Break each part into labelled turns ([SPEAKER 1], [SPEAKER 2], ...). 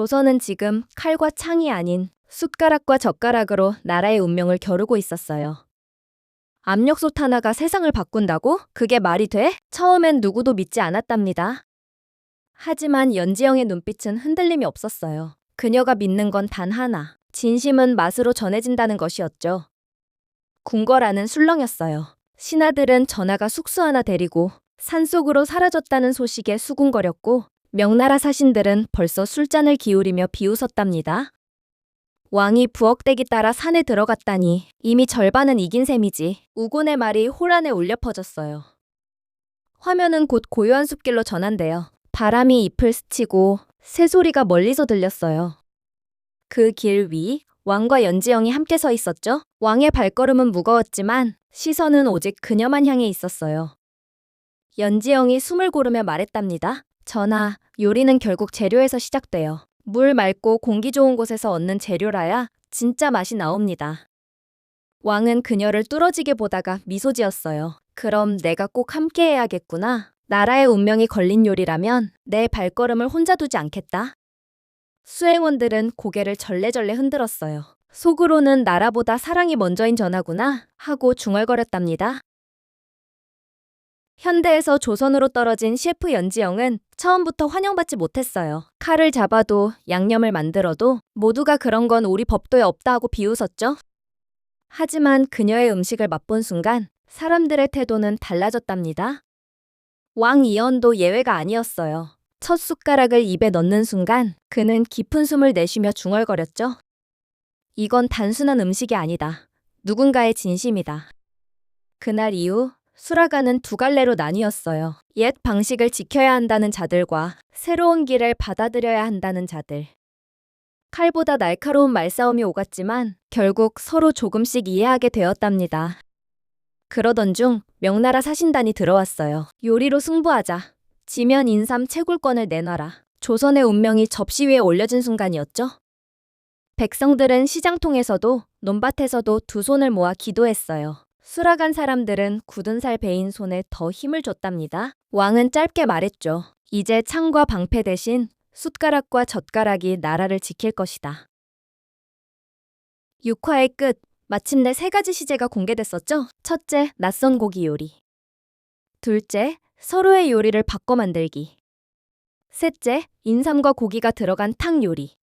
[SPEAKER 1] 조선은 지금 칼과 창이 아닌 숟가락과 젓가락으로 나라의 운명을 겨루고 있었어요. 압력솥 하나가 세상을 바꾼다고? 그게 말이 돼? 처음엔 누구도 믿지 않았답니다. 하지만 연지영의 눈빛은 흔들림이 없었어요. 그녀가 믿는 건 단 하나. 진심은 맛으로 전해진다는 것이었죠. 궁궐안은 술렁였어요. 신하들은 전하가 숙수 하나 데리고 산속으로 사라졌다는 소식에 수군거렸고 명나라 사신들은 벌써 술잔을 기울이며 비웃었답니다. 왕이 부엌대기 따라 산에 들어갔다니 이미 절반은 이긴 셈이지. 우곤의 말이 호란에 울려 퍼졌어요. 화면은 곧 고요한 숲길로 전환되어 바람이 잎을 스치고 새소리가 멀리서 들렸어요. 그 길 위 왕과 연지영이 함께 서 있었죠. 왕의 발걸음은 무거웠지만 시선은 오직 그녀만 향해 있었어요. 연지영이 숨을 고르며 말했답니다. 전하, 요리는 결국 재료에서 시작돼요. 물 맑고 공기 좋은 곳에서 얻는 재료라야 진짜 맛이 나옵니다. 왕은 그녀를 뚫어지게 보다가 미소 지었어요. 그럼 내가 꼭 함께 해야겠구나. 나라의 운명이 걸린 요리라면 내 발걸음을 혼자 두지 않겠다. 수행원들은 고개를 절레절레 흔들었어요. 속으로는 나라보다 사랑이 먼저인 전하구나 하고 중얼거렸답니다. 현대에서 조선으로 떨어진 셰프 연지영은 처음부터 환영받지 못했어요. 칼을 잡아도 양념을 만들어도 모두가 그런 건 우리 법도에 없다 하고 비웃었죠. 하지만 그녀의 음식을 맛본 순간 사람들의 태도는 달라졌답니다. 왕 이언도 예외가 아니었어요. 첫 숟가락을 입에 넣는 순간 그는 깊은 숨을 내쉬며 중얼거렸죠. 이건 단순한 음식이 아니다. 누군가의 진심이다. 그날 이후 수라가는 두 갈래로 나뉘었어요. 옛 방식을 지켜야 한다는 자들과 새로운 길을 받아들여야 한다는 자들. 칼보다 날카로운 말싸움이 오갔지만 결국 서로 조금씩 이해하게 되었답니다. 그러던 중 명나라 사신단이 들어왔어요. 요리로 승부하자. 지면 인삼 채굴권을 내놔라. 조선의 운명이 접시 위에 올려진 순간이었죠. 백성들은 시장통에서도 논밭에서도 두 손을 모아 기도했어요. 수라간 사람들은 굳은 살 베인 손에 더 힘을 줬답니다. 왕은 짧게 말했죠. 이제 창과 방패 대신 숟가락과 젓가락이 나라를 지킬 것이다. 6화의 끝. 마침내 세 가지 시제가 공개됐었죠. 첫째, 낯선 고기 요리. 둘째, 서로의 요리를 바꿔 만들기. 셋째, 인삼과 고기가 들어간 탕 요리.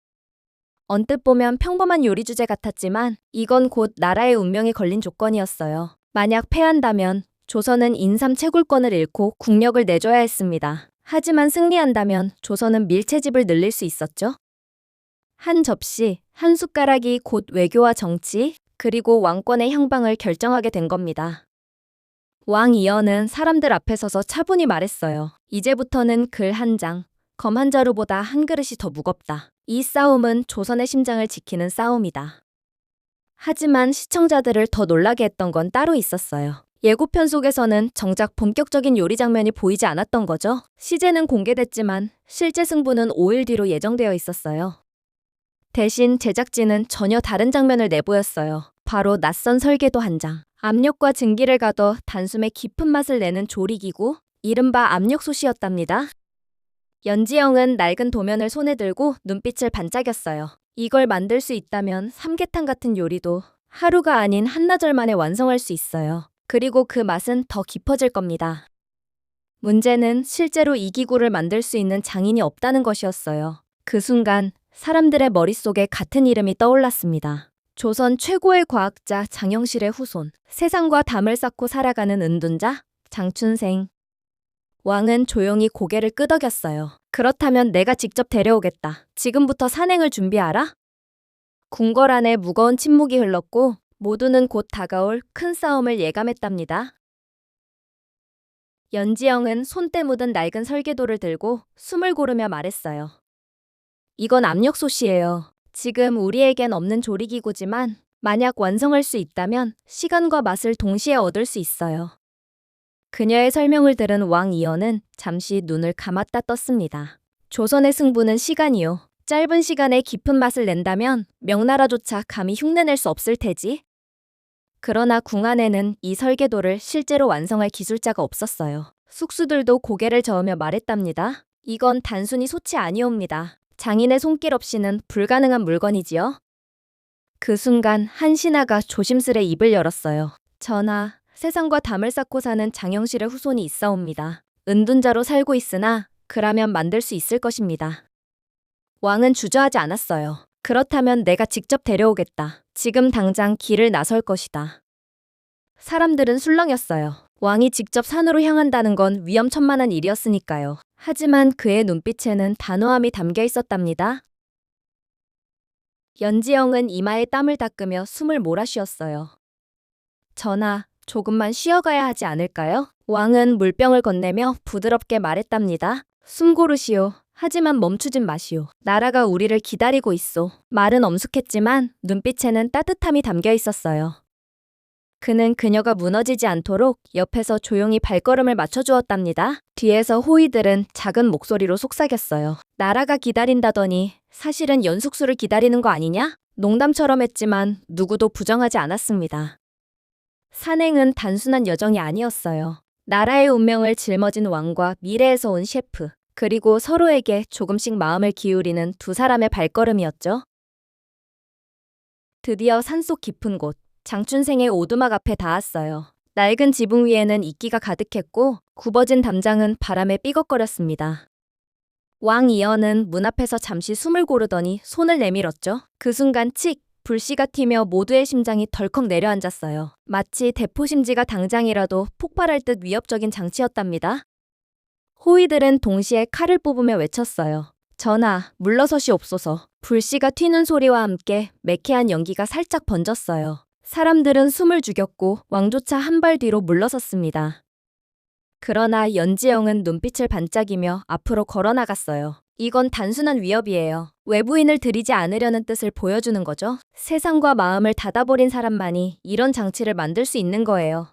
[SPEAKER 1] 언뜻 보면 평범한 요리 주제 같았지만 이건 곧 나라의 운명이 걸린 조건이었어요. 만약 패한다면 조선은 인삼 채굴권을 잃고 국력을 내줘야 했습니다. 하지만 승리한다면 조선은 밀채집을 늘릴 수 있었죠. 한 접시, 한 숟가락이 곧 외교와 정치, 그리고 왕권의 향방을 결정하게 된 겁니다. 왕 이언은 사람들 앞에 서서 차분히 말했어요. 이제부터는 글 한 장, 검 한 자루보다 한 그릇이 더 무겁다. 이 싸움은 조선의 심장을 지키는 싸움이다. 하지만 시청자들을 더 놀라게 했던 건 따로 있었어요. 예고편 속에서는 정작 본격적인 요리 장면이 보이지 않았던 거죠. 시제는 공개됐지만 실제 승부는 5일 뒤로 예정되어 있었어요. 대신 제작진은 전혀 다른 장면을 내보였어요. 바로 낯선 설계도 한 장. 압력과 증기를 가둬 단숨에 깊은 맛을 내는 조리기구, 이른바 압력솥이었답니다. 연지영은 낡은 도면을 손에 들고 눈빛을 반짝였어요. 이걸 만들 수 있다면 삼계탕 같은 요리도 하루가 아닌 한나절 만에 완성할 수 있어요. 그리고 그 맛은 더 깊어질 겁니다. 문제는 실제로 이 기구를 만들 수 있는 장인이 없다는 것이었어요. 그 순간 사람들의 머릿속에 같은 이름이 떠올랐습니다. 조선 최고의 과학자 장영실의 후손, 세상과 담을 쌓고 살아가는 은둔자 장춘생. 왕은 조용히 고개를 끄덕였어요. 그렇다면 내가 직접 데려오겠다. 지금부터 산행을 준비하라. 궁궐 안에 무거운 침묵이 흘렀고 모두는 곧 다가올 큰 싸움을 예감했답니다. 연지영은 손때 묻은 낡은 설계도를 들고 숨을 고르며 말했어요. 이건 압력솥이에요. 지금 우리에겐 없는 조리기구지만 만약 완성할 수 있다면 시간과 맛을 동시에 얻을 수 있어요. 그녀의 설명을 들은 왕 이언은 잠시 눈을 감았다 떴습니다. 조선의 승부는 시간이요. 짧은 시간에 깊은 맛을 낸다면 명나라조차 감히 흉내낼 수 없을 테지. 그러나 궁 안에는 이 설계도를 실제로 완성할 기술자가 없었어요. 숙수들도 고개를 저으며 말했답니다. 이건 단순히 솥이 아니옵니다. 장인의 손길 없이는 불가능한 물건이지요. 그 순간 한 신하가 조심스레 입을 열었어요. 전하, 세상과 담을 쌓고 사는 장영실의 후손이 있사옵니다. 은둔자로 살고 있으나 그라면 만들 수 있을 것입니다. 왕은 주저하지 않았어요. 그렇다면 내가 직접 데려오겠다. 지금 당장 길을 나설 것이다. 사람들은 술렁였어요. 왕이 직접 산으로 향한다는 건 위험천만한 일이었으니까요. 하지만 그의 눈빛에는 단호함이 담겨 있었답니다. 연지영은 이마에 땀을 닦으며 숨을 몰아쉬었어요. 전하, 조금만 쉬어가야 하지 않을까요? 왕은 물병을 건네며 부드럽게 말했답니다. 숨 고르시오. 하지만 멈추진 마시오. 나라가 우리를 기다리고 있소. 말은 엄숙했지만 눈빛에는 따뜻함이 담겨 있었어요. 그는 그녀가 무너지지 않도록 옆에서 조용히 발걸음을 맞춰주었답니다. 뒤에서 호위들은 작은 목소리로 속삭였어요. 나라가 기다린다더니 사실은 연숙수를 기다리는 거 아니냐? 농담처럼 했지만 누구도 부정하지 않았습니다. 산행은 단순한 여정이 아니었어요. 나라의 운명을 짊어진 왕과 미래에서 온 셰프, 그리고 서로에게 조금씩 마음을 기울이는 두 사람의 발걸음이었죠. 드디어 산속 깊은 곳, 장춘생의 오두막 앞에 닿았어요. 낡은 지붕 위에는 이끼가 가득했고 굽어진 담장은 바람에 삐걱거렸습니다. 왕 이연은 문 앞에서 잠시 숨을 고르더니 손을 내밀었죠. 그 순간 칙! 불씨가 튀며 모두의 심장이 덜컥 내려앉았어요. 마치 대포심지가 당장이라도 폭발할 듯 위협적인 장치였답니다. 호위들은 동시에 칼을 뽑으며 외쳤어요. 전하, 물러서시옵소서. 불씨가 튀는 소리와 함께 매캐한 연기가 살짝 번졌어요. 사람들은 숨을 죽였고 왕조차 한 발 뒤로 물러섰습니다. 그러나 연지영은 눈빛을 반짝이며 앞으로 걸어나갔어요. 이건 단순한 위협이에요. 외부인을 들이지 않으려는 뜻을 보여주는 거죠. 세상과 마음을 닫아버린 사람만이 이런 장치를 만들 수 있는 거예요.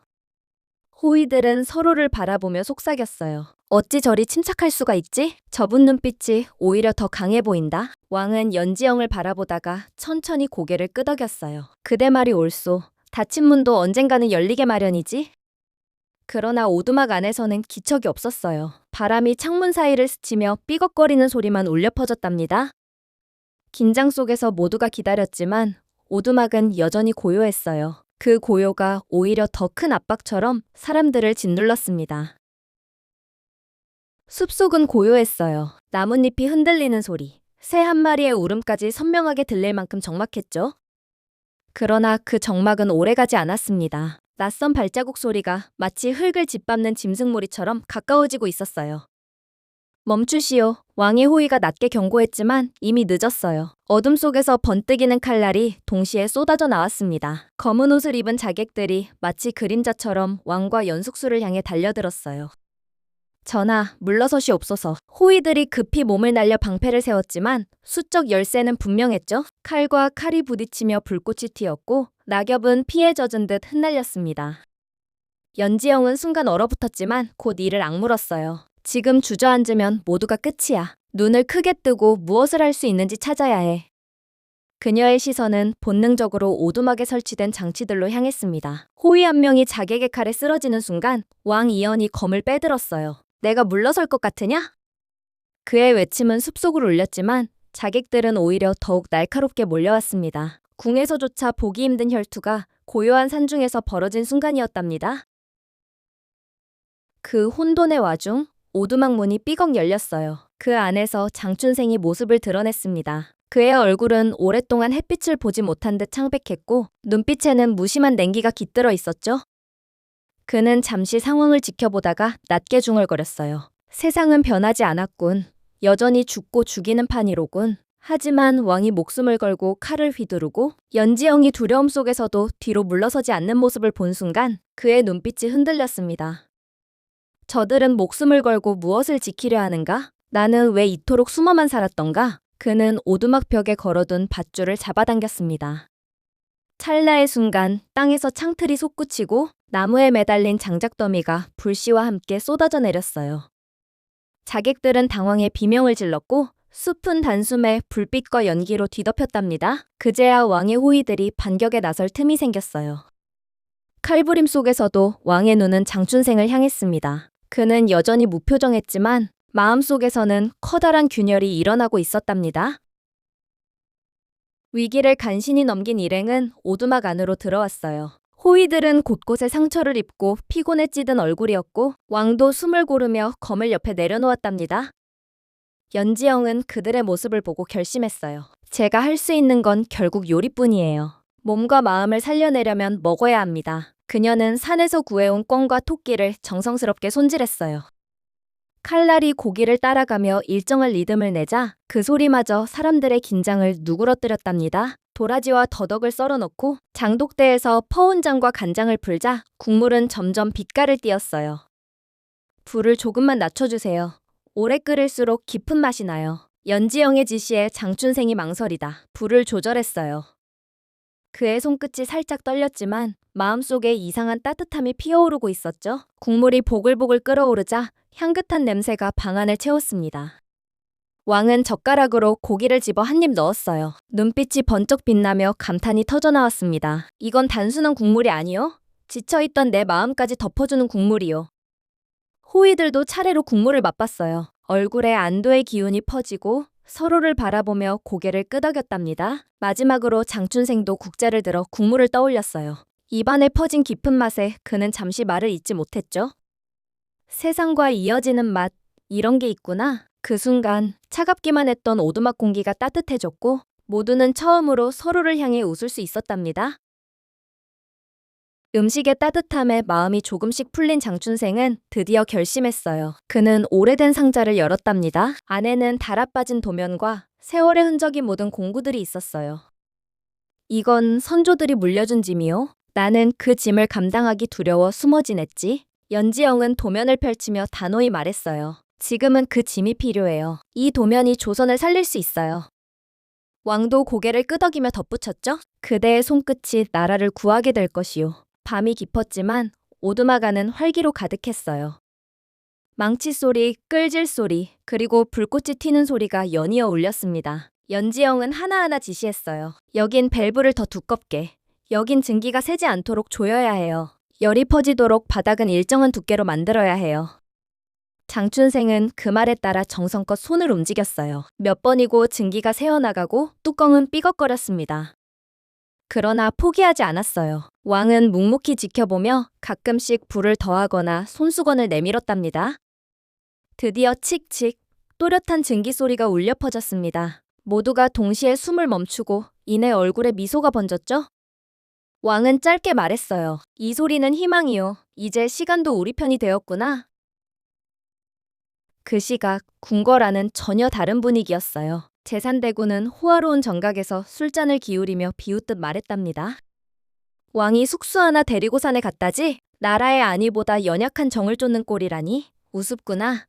[SPEAKER 1] 호위들은 서로를 바라보며 속삭였어요. 어찌 저리 침착할 수가 있지? 저분 눈빛이 오히려 더 강해 보인다. 왕은 연지영을 바라보다가 천천히 고개를 끄덕였어요. 그대 말이 옳소. 닫힌 문도 언젠가는 열리게 마련이지? 그러나 오두막 안에서는 기척이 없었어요. 바람이 창문 사이를 스치며 삐걱거리는 소리만 울려 퍼졌답니다. 긴장 속에서 모두가 기다렸지만 오두막은 여전히 고요했어요. 그 고요가 오히려 더 큰 압박처럼 사람들을 짓눌렀습니다. 숲속은 고요했어요. 나뭇잎이 흔들리는 소리, 새 한 마리의 울음까지 선명하게 들릴 만큼 적막했죠. 그러나 그 적막은 오래가지 않았습니다. 낯선 발자국 소리가 마치 흙을 짓밟는 짐승몰이처럼 가까워지고 있었어요. 멈추시오. 왕의 호위가 낮게 경고했지만 이미 늦었어요. 어둠 속에서 번뜩이는 칼날이 동시에 쏟아져 나왔습니다. 검은 옷을 입은 자객들이 마치 그림자처럼 왕과 연숙수를 향해 달려들었어요. 전하, 물러서시옵소서. 호위들이 급히 몸을 날려 방패를 세웠지만 수적 열세는 분명했죠. 칼과 칼이 부딪히며 불꽃이 튀었고 낙엽은 피에 젖은 듯 흩날렸습니다. 연지영은 순간 얼어붙었지만 곧 이를 악물었어요. 지금 주저앉으면 모두가 끝이야. 눈을 크게 뜨고 무엇을 할 수 있는지 찾아야 해. 그녀의 시선은 본능적으로 오두막에 설치된 장치들로 향했습니다. 호위 한 명이 자객의 칼에 쓰러지는 순간 왕 이연이 검을 빼들었어요. 내가 물러설 것 같으냐? 그의 외침은 숲속으로 울렸지만 자객들은 오히려 더욱 날카롭게 몰려왔습니다. 궁에서조차 보기 힘든 혈투가 고요한 산중에서 벌어진 순간이었답니다. 그 혼돈의 와중 오두막 문이 삐걱 열렸어요. 그 안에서 장춘생이 모습을 드러냈습니다. 그의 얼굴은 오랫동안 햇빛을 보지 못한 듯 창백했고 눈빛에는 무심한 냉기가 깃들어 있었죠. 그는 잠시 상황을 지켜보다가 낮게 중얼거렸어요. 세상은 변하지 않았군. 여전히 죽고 죽이는 판이로군. 하지만 왕이 목숨을 걸고 칼을 휘두르고 연지영이 두려움 속에서도 뒤로 물러서지 않는 모습을 본 순간 그의 눈빛이 흔들렸습니다. 저들은 목숨을 걸고 무엇을 지키려 하는가? 나는 왜 이토록 숨어만 살았던가? 그는 오두막 벽에 걸어둔 밧줄을 잡아당겼습니다. 찰나의 순간 땅에서 창틀이 솟구치고 나무에 매달린 장작더미가 불씨와 함께 쏟아져 내렸어요. 자객들은 당황해 비명을 질렀고 숲은 단숨에 불빛과 연기로 뒤덮였답니다. 그제야 왕의 호위들이 반격에 나설 틈이 생겼어요. 칼부림 속에서도 왕의 눈은 장춘생을 향했습니다. 그는 여전히 무표정했지만 마음속에서는 커다란 균열이 일어나고 있었답니다. 위기를 간신히 넘긴 일행은 오두막 안으로 들어왔어요. 호위들은 곳곳에 상처를 입고 피곤에 찌든 얼굴이었고 왕도 숨을 고르며 검을 옆에 내려놓았답니다. 연지영은 그들의 모습을 보고 결심했어요. 제가 할 수 있는 건 결국 요리뿐이에요. 몸과 마음을 살려내려면 먹어야 합니다. 그녀는 산에서 구해온 꿩과 토끼를 정성스럽게 손질했어요. 칼날이 고기를 따라가며 일정한 리듬을 내자 그 소리마저 사람들의 긴장을 누그러뜨렸답니다. 도라지와 더덕을 썰어 넣고 장독대에서 퍼온장과 간장을 풀자 국물은 점점 빛깔을 띠었어요. 불을 조금만 낮춰주세요. 오래 끓일수록 깊은 맛이 나요. 연지영의 지시에 장춘생이 망설이다 불을 조절했어요. 그의 손끝이 살짝 떨렸지만 마음속에 이상한 따뜻함이 피어오르고 있었죠. 국물이 보글보글 끓어오르자 향긋한 냄새가 방 안을 채웠습니다. 왕은 젓가락으로 고기를 집어 한 입 넣었어요. 눈빛이 번쩍 빛나며 감탄이 터져나왔습니다. 이건 단순한 국물이 아니요. 지쳐있던 내 마음까지 덮어주는 국물이요. 호위들도 차례로 국물을 맛봤어요. 얼굴에 안도의 기운이 퍼지고 서로를 바라보며 고개를 끄덕였답니다. 마지막으로 장춘생도 국자를 들어 국물을 떠올렸어요. 입안에 퍼진 깊은 맛에 그는 잠시 말을 잇지 못했죠. 세상과 이어지는 맛, 이런 게 있구나. 그 순간 차갑기만 했던 오두막 공기가 따뜻해졌고 모두는 처음으로 서로를 향해 웃을 수 있었답니다. 음식의 따뜻함에 마음이 조금씩 풀린 장춘생은 드디어 결심했어요. 그는 오래된 상자를 열었답니다. 안에는 달아빠진 도면과 세월의 흔적이 묻은 공구들이 있었어요. 이건 선조들이 물려준 짐이요. 나는 그 짐을 감당하기 두려워 숨어 지냈지. 연지영은 도면을 펼치며 단호히 말했어요. 지금은 그 짐이 필요해요. 이 도면이 조선을 살릴 수 있어요. 왕도 고개를 끄덕이며 덧붙였죠. 그대의 손끝이 나라를 구하게 될 것이요. 밤이 깊었지만 오두막 안은 활기로 가득했어요. 망치 소리, 끌질 소리, 그리고 불꽃이 튀는 소리가 연이어 울렸습니다. 연지영은 하나하나 지시했어요. 여긴 밸브를 더 두껍게, 여긴 증기가 새지 않도록 조여야 해요. 열이 퍼지도록 바닥은 일정한 두께로 만들어야 해요. 장춘생은 그 말에 따라 정성껏 손을 움직였어요. 몇 번이고 증기가 새어나가고 뚜껑은 삐걱거렸습니다. 그러나 포기하지 않았어요. 왕은 묵묵히 지켜보며 가끔씩 불을 더하거나 손수건을 내밀었답니다. 드디어 칙칙 또렷한 증기 소리가 울려 퍼졌습니다. 모두가 동시에 숨을 멈추고 이내 얼굴에 미소가 번졌죠? 왕은 짧게 말했어요. 이 소리는 희망이요. 이제 시간도 우리 편이 되었구나. 그 시각 궁궐안은 전혀 다른 분위기였어요. 제산대군은 호화로운 정각에서 술잔을 기울이며 비웃듯 말했답니다. 왕이 숙수 하나 데리고 산에 갔다지? 나라의 안위보다 연약한 정을 쫓는 꼴이라니? 우습구나.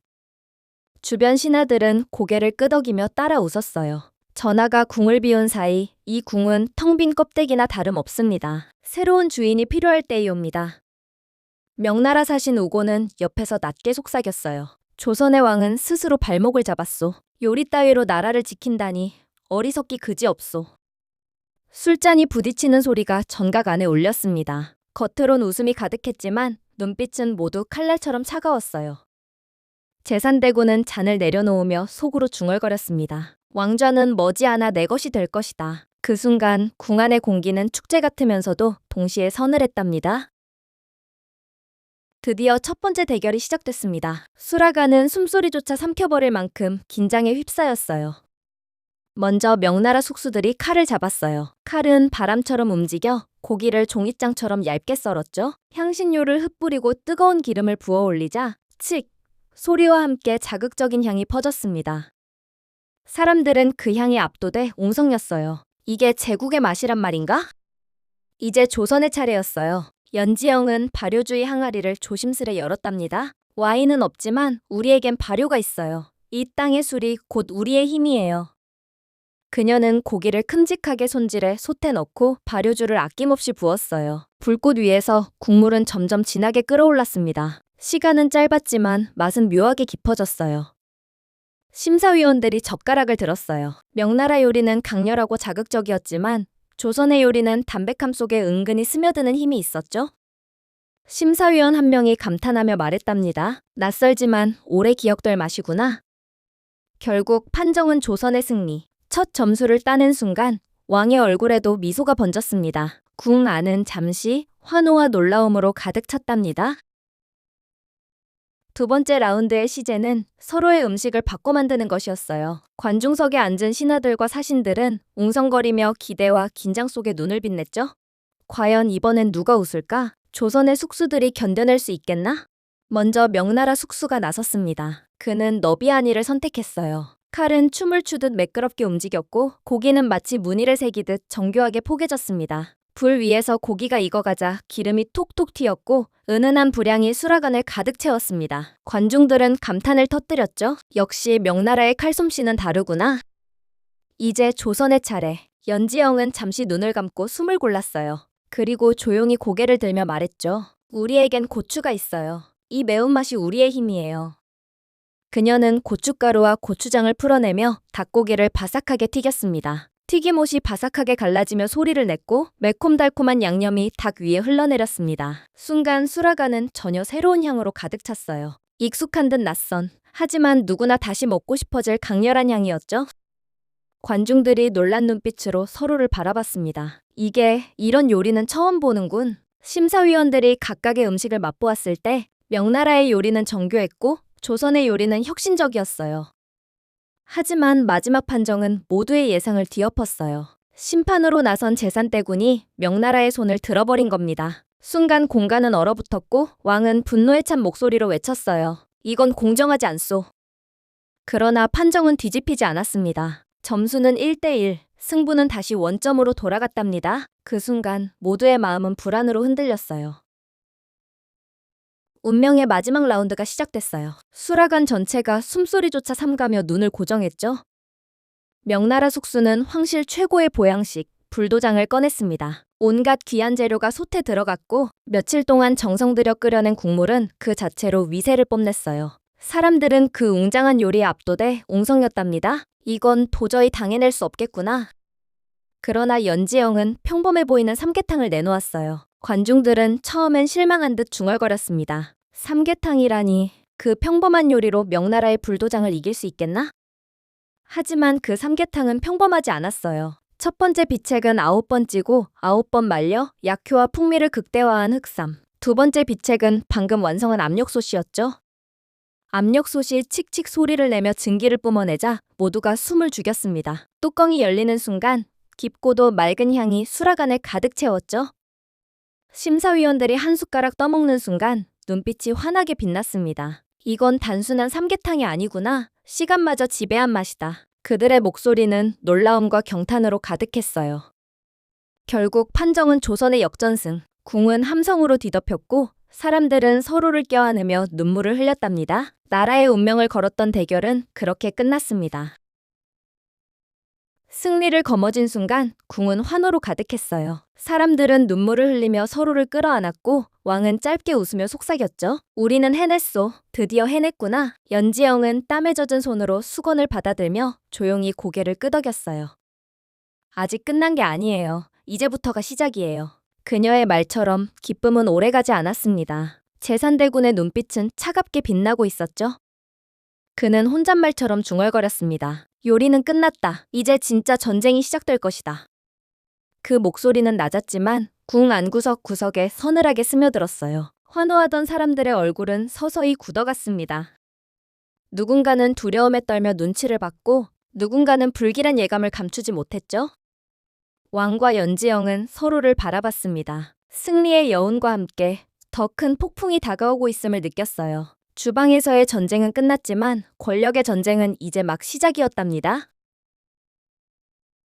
[SPEAKER 1] 주변 신하들은 고개를 끄덕이며 따라 웃었어요. 전하가 궁을 비운 사이 이 궁은 텅 빈 껍데기나 다름없습니다. 새로운 주인이 필요할 때이옵니다. 명나라 사신 우고는 옆에서 낮게 속삭였어요. 조선의 왕은 스스로 발목을 잡았소. 요리 따위로 나라를 지킨다니 어리석기 그지없소. 술잔이 부딪히는 소리가 전각 안에 울렸습니다. 겉으론 웃음이 가득했지만 눈빛은 모두 칼날처럼 차가웠어요. 제산대군은 잔을 내려놓으며 속으로 중얼거렸습니다. 왕좌는 머지않아 내 것이 될 것이다. 그 순간 궁 안의 공기는 축제 같으면서도 동시에 서늘했답니다. 드디어 첫 번째 대결이 시작됐습니다. 수라가는 숨소리조차 삼켜버릴 만큼 긴장에 휩싸였어요. 먼저 명나라 숙수들이 칼을 잡았어요. 칼은 바람처럼 움직여 고기를 종이장처럼 얇게 썰었죠. 향신료를 흩뿌리고 뜨거운 기름을 부어 올리자 칙! 소리와 함께 자극적인 향이 퍼졌습니다. 사람들은 그 향에 압도돼 웅성였어요. 이게 제국의 맛이란 말인가? 이제 조선의 차례였어요. 연지영은 발효주의 항아리를 조심스레 열었답니다. 와인은 없지만 우리에겐 발효가 있어요. 이 땅의 술이 곧 우리의 힘이에요. 그녀는 고기를 큼직하게 손질해 솥에 넣고 발효주를 아낌없이 부었어요. 불꽃 위에서 국물은 점점 진하게 끓어올랐습니다. 시간은 짧았지만 맛은 묘하게 깊어졌어요. 심사위원들이 젓가락을 들었어요. 명나라 요리는 강렬하고 자극적이었지만 조선의 요리는 담백함 속에 은근히 스며드는 힘이 있었죠. 심사위원 한 명이 감탄하며 말했답니다. 낯설지만 오래 기억될 맛이구나. 결국 판정은 조선의 승리. 첫 점수를 따낸 순간 왕의 얼굴에도 미소가 번졌습니다. 궁 안은 잠시 환호와 놀라움으로 가득 찼답니다. 두 번째 라운드의 시제는 서로의 음식을 바꿔 만드는 것이었어요. 관중석에 앉은 신하들과 사신들은 웅성거리며 기대와 긴장 속에 눈을 빛냈죠. 과연 이번엔 누가 웃을까? 조선의 숙수들이 견뎌낼 수 있겠나? 먼저 명나라 숙수가 나섰습니다. 그는 너비아니를 선택했어요. 칼은 춤을 추듯 매끄럽게 움직였고 고기는 마치 무늬를 새기듯 정교하게 포개졌습니다. 불 위에서 고기가 익어가자 기름이 톡톡 튀었고 은은한 불향이 수라간을 가득 채웠습니다. 관중들은 감탄을 터뜨렸죠. 역시 명나라의 칼솜씨는 다르구나. 이제 조선의 차례. 연지영은 잠시 눈을 감고 숨을 골랐어요. 그리고 조용히 고개를 들며 말했죠. 우리에겐 고추가 있어요. 이 매운맛이 우리의 힘이에요. 그녀는 고춧가루와 고추장을 풀어내며 닭고기를 바삭하게 튀겼습니다. 튀김옷이 바삭하게 갈라지며 소리를 냈고 매콤달콤한 양념이 닭 위에 흘러내렸습니다. 순간 수라간은 전혀 새로운 향으로 가득 찼어요. 익숙한 듯 낯선, 하지만 누구나 다시 먹고 싶어질 강렬한 향이었죠. 관중들이 놀란 눈빛으로 서로를 바라봤습니다. 이런 요리는 처음 보는군. 심사위원들이 각각의 음식을 맛보았을 때 명나라의 요리는 정교했고 조선의 요리는 혁신적이었어요. 하지만 마지막 판정은 모두의 예상을 뒤엎었어요. 심판으로 나선 제산대군이 명나라의 손을 들어버린 겁니다. 순간 공간은 얼어붙었고 왕은 분노에 찬 목소리로 외쳤어요. 이건 공정하지 않소. 그러나 판정은 뒤집히지 않았습니다. 점수는 1대1, 승부는 다시 원점으로 돌아갔답니다. 그 순간 모두의 마음은 불안으로 흔들렸어요. 운명의 마지막 라운드가 시작됐어요. 수라간 전체가 숨소리조차 삼가며 눈을 고정했죠. 명나라 숙수는 황실 최고의 보양식, 불도장을 꺼냈습니다. 온갖 귀한 재료가 솥에 들어갔고 며칠 동안 정성 들여 끓여낸 국물은 그 자체로 위세를 뽐냈어요. 사람들은 그 웅장한 요리에 압도돼 웅성였답니다. 이건 도저히 당해낼 수 없겠구나. 그러나 연지영은 평범해 보이는 삼계탕을 내놓았어요. 관중들은 처음엔 실망한 듯 중얼거렸습니다. 삼계탕이라니, 그 평범한 요리로 명나라의 불도장을 이길 수 있겠나? 하지만 그 삼계탕은 평범하지 않았어요. 첫 번째 비책은 9번 찌고 9번 말려 약효와 풍미를 극대화한 흑삼. 두 번째 비책은 방금 완성한 압력솥이었죠. 압력솥이 칙칙 소리를 내며 증기를 뿜어내자 모두가 숨을 죽였습니다. 뚜껑이 열리는 순간 깊고도 맑은 향이 수라간을 가득 채웠죠. 심사위원들이 한 숟가락 떠먹는 순간 눈빛이 환하게 빛났습니다. 이건 단순한 삼계탕이 아니구나. 시간마저 지배한 맛이다. 그들의 목소리는 놀라움과 경탄으로 가득했어요. 결국 판정은 조선의 역전승. 궁은 함성으로 뒤덮였고 사람들은 서로를 껴안으며 눈물을 흘렸답니다. 나라의 운명을 걸었던 대결은 그렇게 끝났습니다. 승리를 거머쥔 순간 궁은 환호로 가득했어요. 사람들은 눈물을 흘리며 서로를 끌어안았고 왕은 짧게 웃으며 속삭였죠. 우리는 해냈소. 드디어 해냈구나. 연지영은 땀에 젖은 손으로 수건을 받아들며 조용히 고개를 끄덕였어요. 아직 끝난 게 아니에요. 이제부터가 시작이에요. 그녀의 말처럼 기쁨은 오래가지 않았습니다. 제산대군의 눈빛은 차갑게 빛나고 있었죠. 그는 혼잣말처럼 중얼거렸습니다. 요리는 끝났다. 이제 진짜 전쟁이 시작될 것이다. 그 목소리는 낮았지만 궁 안구석 구석에 서늘하게 스며들었어요. 환호하던 사람들의 얼굴은 서서히 굳어갔습니다. 누군가는 두려움에 떨며 눈치를 봤고 누군가는 불길한 예감을 감추지 못했죠. 왕과 연지영은 서로를 바라봤습니다. 승리의 여운과 함께 더 큰 폭풍이 다가오고 있음을 느꼈어요. 주방에서의 전쟁은 끝났지만 권력의 전쟁은 이제 막 시작이었답니다.